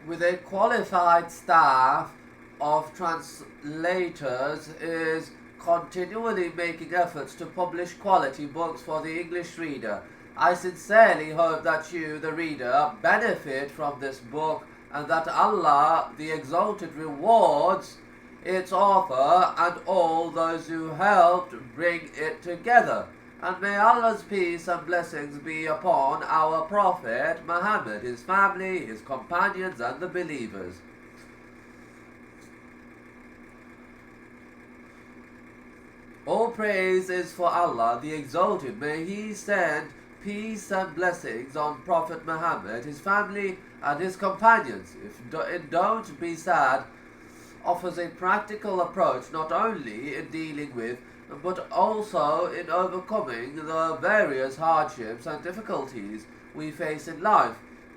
with a qualified staff of translators, is continually making efforts to publish quality books for the English reader. I sincerely hope that you, the reader, benefit from this book, and that Allah, the Exalted, rewards its author and all those who helped bring it together. And may Allah's peace and blessings be upon our Prophet Muhammad, his family, his companions, and the believers. All praise is for Allah, the Exalted. May He send peace and blessings on Prophet Muhammad, his family, and his companions. Don't Be Sad offers a practical approach not only in dealing with but also in overcoming the various hardships and difficulties we face in life.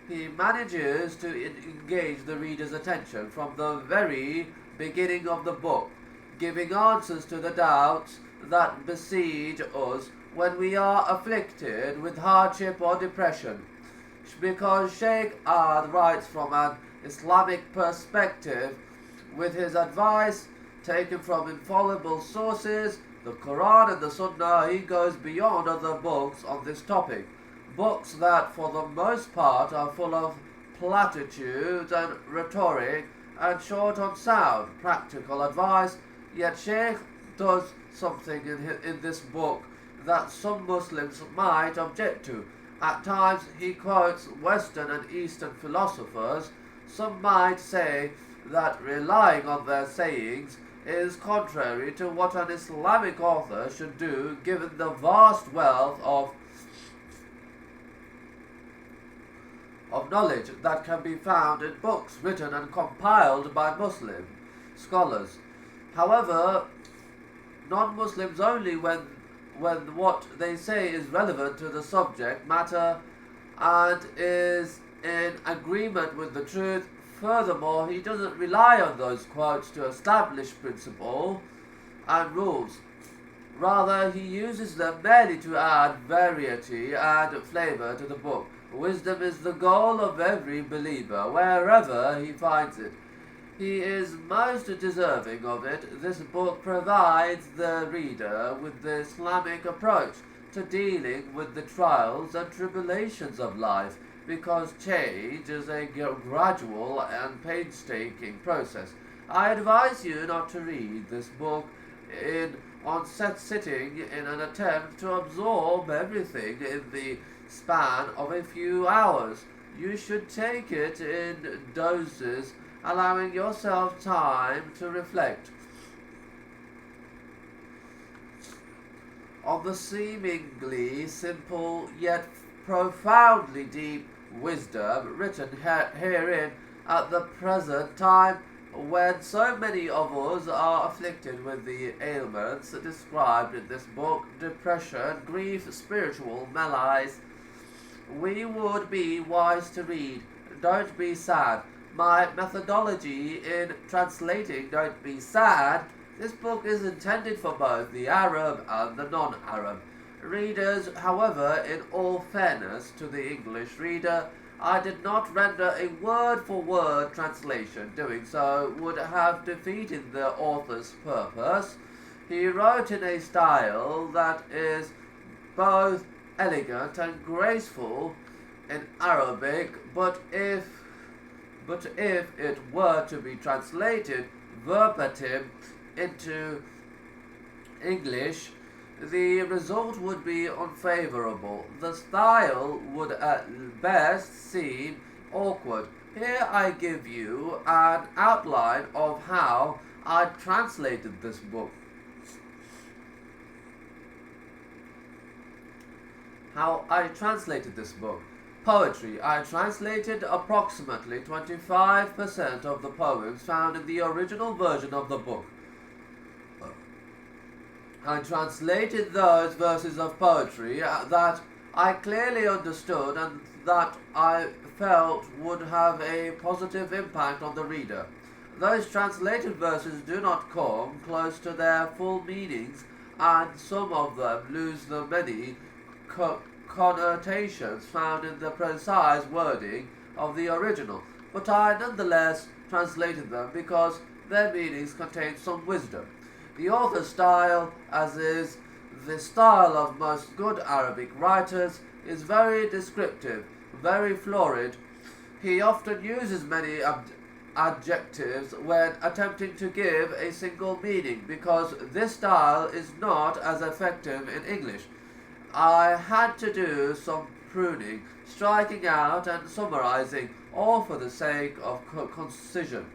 He manages to engage the reader's attention from the very beginning of the book, giving answers to the doubts that besiege us when we are afflicted with hardship or depression. Because Sheikh Ad writes from an Islamic perspective, with his advice taken from infallible sources, the Quran and the Sunnah, he goes beyond other books on this topic. Books that for the most part are full of platitudes and rhetoric and short on sound, practical advice, yet Sheikh does something in this book that some Muslims might object to. At times he quotes Western and Eastern philosophers. Some might say that relying on their sayings is contrary to what an Islamic author should do, given the vast wealth of knowledge that can be found in books written and compiled by Muslim scholars. However, non-Muslims only when what they say is relevant to the subject matter and is in agreement with the truth. Furthermore, he doesn't rely on those quotes to establish principle and rules. Rather, he uses them merely to add variety and flavor to the book. Wisdom is the goal of every believer, wherever he finds it. He is most deserving of it. This book provides the reader with the Islamic approach to dealing with the trials and tribulations of life, because change is a gradual and painstaking process. I advise you not to read this book sitting in an attempt to absorb everything in the span of a few hours. You should take it in doses, allowing yourself time to reflect on the seemingly simple yet profoundly deep wisdom written herein at the present time, when so many of us are afflicted with the ailments described in this book: depression, grief, spiritual malaise. We would be wise to read Don't Be Sad. My methodology in translating Don't Be Sad, this book is intended for both the Arab and the non-Arab readers. However, in all fairness to the English reader, I did not render a word-for-word translation. Doing so would have defeated the author's purpose. He wrote in a style that is both elegant and graceful in Arabic, but if it were to be translated verbatim into English, the result would be unfavorable. The style would at best seem awkward. Here I give you an outline of how I translated this book. Poetry. I translated approximately 25% of the poems found in the original version of the book. I translated those verses of poetry that I clearly understood and that I felt would have a positive impact on the reader. Those translated verses do not come close to their full meanings, and some of them lose the many connotations found in the precise wording of the original. but I nonetheless translated them because their meanings contain some wisdom. The author's style, as is the style of most good Arabic writers, is very descriptive, very florid. He often uses many adjectives when attempting to give a single meaning because this style is not as effective in English. I had to do some pruning, striking out and summarizing, all for the sake of concision.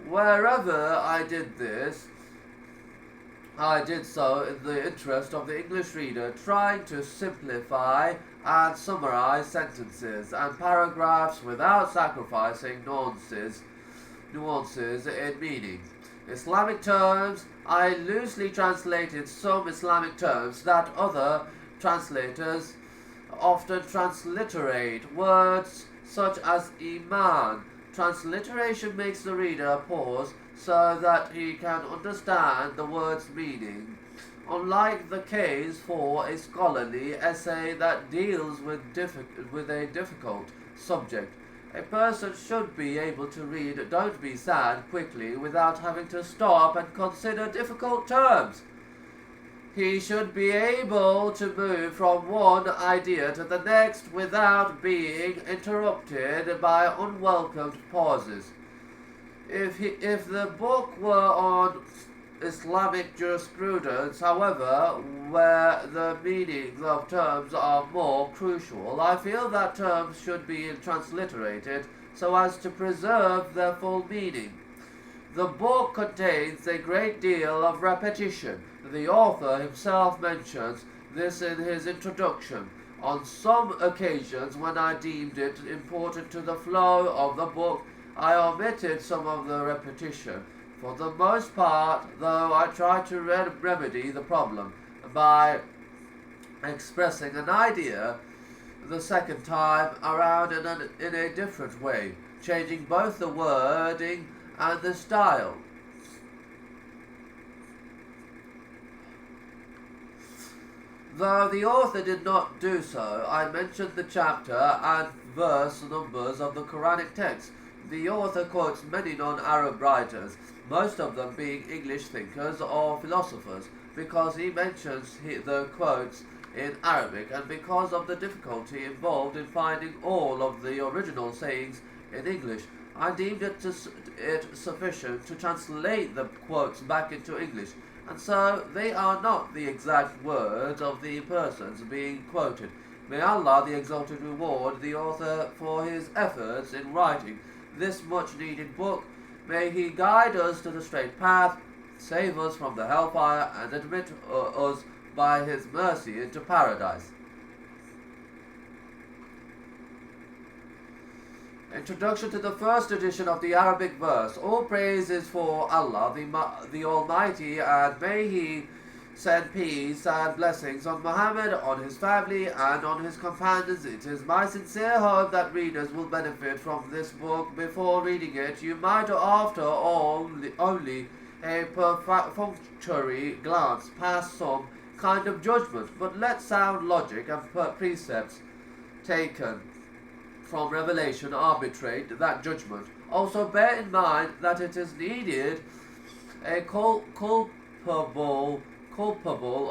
Wherever I did this, I did so in the interest of the English reader, trying to simplify and summarize sentences and paragraphs without sacrificing nuances in meaning. Islamic terms, I loosely translated some Islamic terms that other translators often transliterate, words such as Iman. Transliteration makes the reader pause so that he can understand the word's meaning. Unlike the case for a scholarly essay that deals with a difficult subject, a person should be able to read Don't Be Sad quickly without having to stop and consider difficult terms. He should be able to move from one idea to the next without being interrupted by unwelcomed pauses. If the book were on Islamic jurisprudence, however, where the meanings of terms are more crucial, I feel that terms should be transliterated so as to preserve their full meaning. The book contains a great deal of repetition. The author himself mentions this in his introduction. On some occasions, when I deemed it important to the flow of the book, I omitted some of the repetition. For the most part, though, I tried to remedy the problem by expressing an idea the second time around in a different way, changing both the wording and the style. Though the author did not do so, I mentioned the chapter and verse numbers of the Quranic text. The author quotes many non-Arab writers, most of them being English thinkers or philosophers, because he mentions the quotes in Arabic and because of the difficulty involved in finding all of the original sayings in English. I deemed it sufficient to translate the quotes back into English, and so they are not the exact words of the persons being quoted. May Allah the Exalted reward the author for his efforts in writing this much-needed book. May he guide us to the straight path, save us from the hellfire, and admit us by his mercy into paradise. Introduction to the first edition of the Arabic verse. All praise is for Allah, the Almighty, and may He send peace and blessings on Muhammad, on his family, and on his companions. It is my sincere hope that readers will benefit from this book. Before reading it, you might, after all, only a perfunctory glance pass some kind of judgment, but let sound logic and precepts taken from revelation arbitrate that judgment. Also bear in mind that it is needed a culpable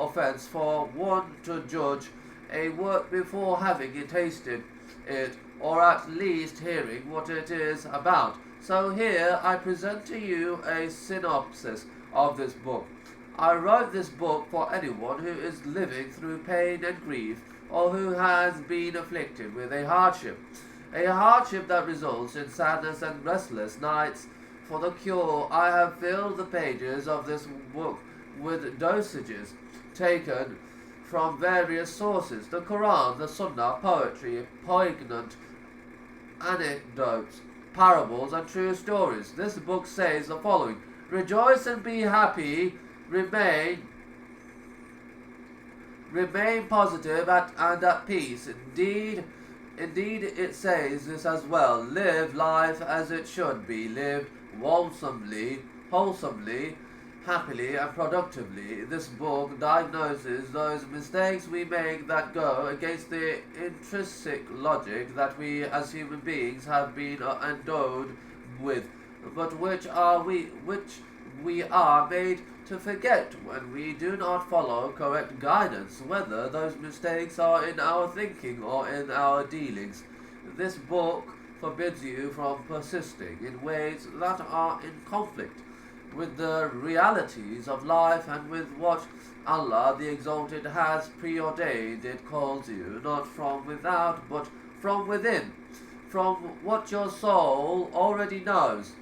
offense for one to judge a work before having tasted it, or at least hearing what it is about. So here I present to you a synopsis of this book. I wrote this book for anyone who is living through pain and grief, or who has been afflicted with a hardship that results in sadness and restless nights. For the cure, I have filled the pages of this book with dosages taken from various sources: the Quran, the Sunnah, poetry, poignant anecdotes, parables, and true stories. This book says the following: rejoice and be happy, remain positive and at peace. Indeed, it says this as well: live life as it should be lived, wholesomely, happily and productively. This book diagnoses those mistakes we make that go against the intrinsic logic that we as human beings have been endowed with, but which we are made to forget when we do not follow correct guidance, whether those mistakes are in our thinking or in our dealings. This book forbids you from persisting in ways that are in conflict with the realities of life and with what Allah the Exalted has preordained. It calls you not from without but from within, from what your soul already knows,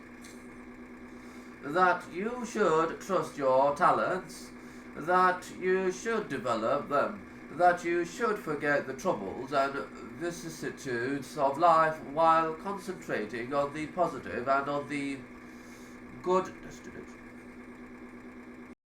that you should trust your talents, that you should develop them, that you should forget the troubles and vicissitudes of life while concentrating on the positive and on the good destination.